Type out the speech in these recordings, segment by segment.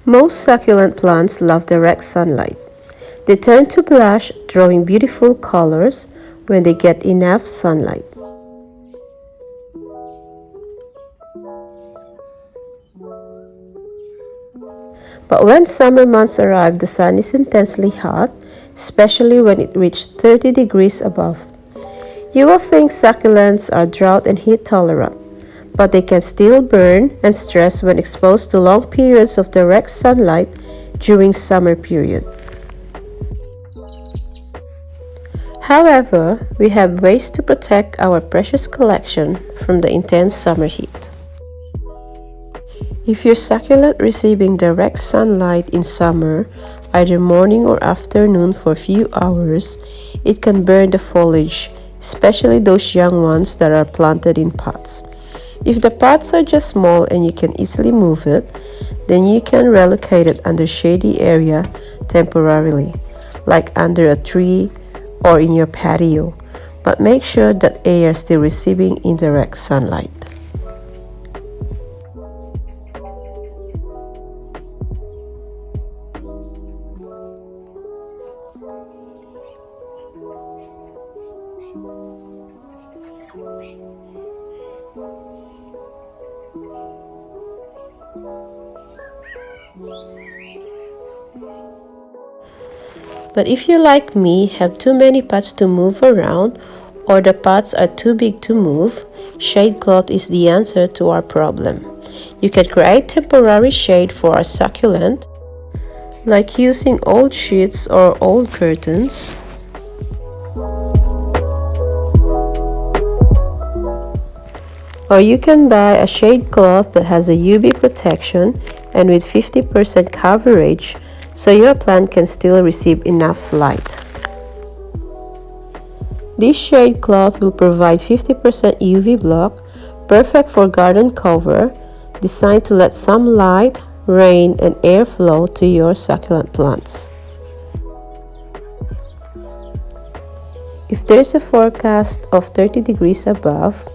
Most succulent plants love direct sunlight. They turn to blush, drawing beautiful colors when they get enough sunlight. But when summer months arrive, the sun is intensely hot, especially when it reaches 30 degrees above. You will think succulents are drought and heat tolerant, but they can still burn and stress when exposed to long periods of direct sunlight during summer period. However, we have ways to protect our precious collection from the intense summer heat. If your succulent receiving direct sunlight in summer, either morning or afternoon for a few hours, it can burn the foliage, especially those young ones that are planted in pots. If the pots are just small and you can easily move it, then you can relocate it under shady area temporarily, like under a tree or in your patio, but make sure that they are still receiving indirect sunlight. But if you, like me, have too many pots to move around or the pots are too big to move, shade cloth is the answer to our problem. You can create temporary shade for our succulent, like using old sheets or old curtains. Or you can buy a shade cloth that has a UV protection and with 50% coverage, so your plant can still receive enough light. This shade cloth will provide 50% UV block, perfect for garden cover, designed to let some light, rain, and air flow to your succulent plants. If there's a forecast of 30 degrees above,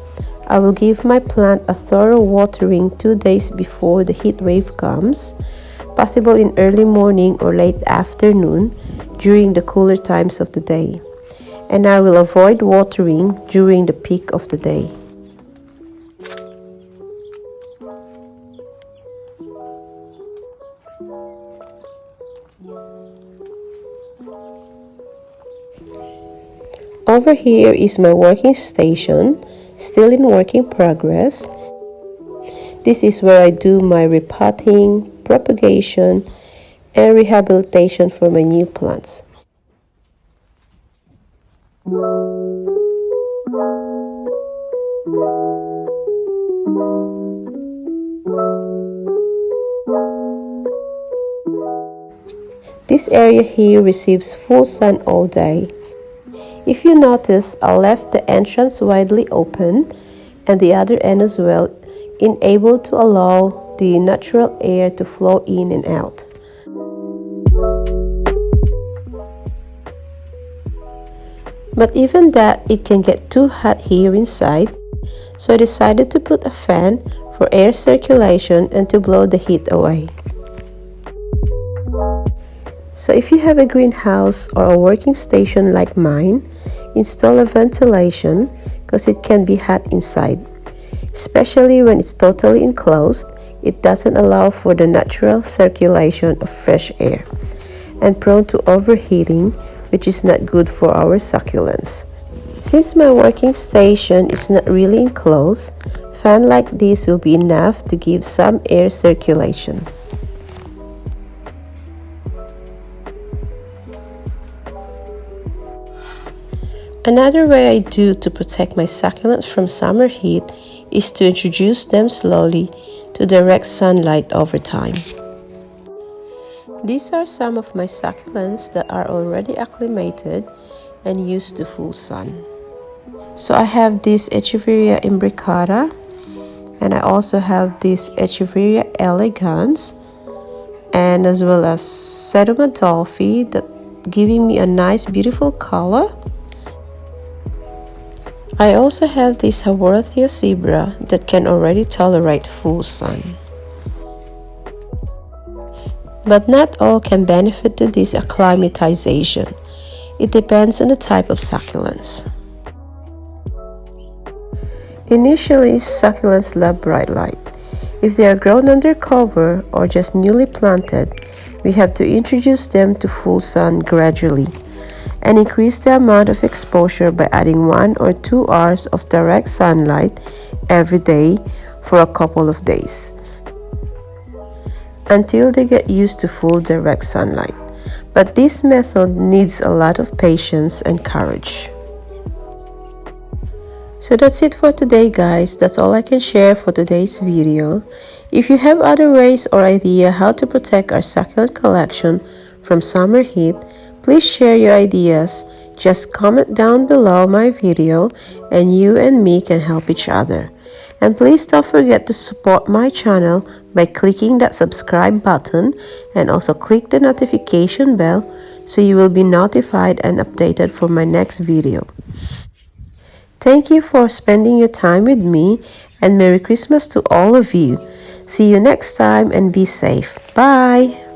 I will give my plant a thorough watering 2 days before the heat wave comes, possible in early morning or late afternoon during the cooler times of the day. And I will avoid watering during the peak of the day. Over here is my working station, still in working progress. This is where I do my repotting, propagation, and rehabilitation for my new plants. This area here receives full sun all day. If you notice, I left the entrance widely open and the other end as well, able to allow the natural air to flow in and out. But even that, it can get too hot here inside, so I decided to put a fan for air circulation and to blow the heat away. So if you have a greenhouse or a working station like mine, install a ventilation because it can be hot inside. Especially when it's totally enclosed, it doesn't allow for the natural circulation of fresh air and prone to overheating, which is not good for our succulents. Since my working station is not really enclosed, a fan like this will be enough to give some air circulation. Another way I do to protect my succulents from summer heat is to introduce them slowly to direct sunlight over time. These are some of my succulents that are already acclimated and used to full sun. So I have this Echeveria imbricata, and I also have this Echeveria elegans, and as well as Sedum Adolphi, that giving me a nice beautiful color. I also have this Haworthia zebra that can already tolerate full sun. But not all can benefit to this acclimatization. It depends on the type of succulents. Initially, succulents love bright light. If they are grown under cover or just newly planted, we have to introduce them to full sun gradually and increase the amount of exposure by adding 1 or 2 hours of direct sunlight every day for a couple of days until they get used to full direct sunlight. But this method needs a lot of patience and courage. So that's it for today, guys. That's all I can share for today's video. If you have other ways or idea how to protect our succulent collection from summer heat, please share your ideas. Just comment down below my video and you and me can help each other. And please don't forget to support my channel by clicking that subscribe button and also click the notification bell so you will be notified and updated for my next video. Thank you for spending your time with me and Merry Christmas to all of you. See you next time and be safe. Bye!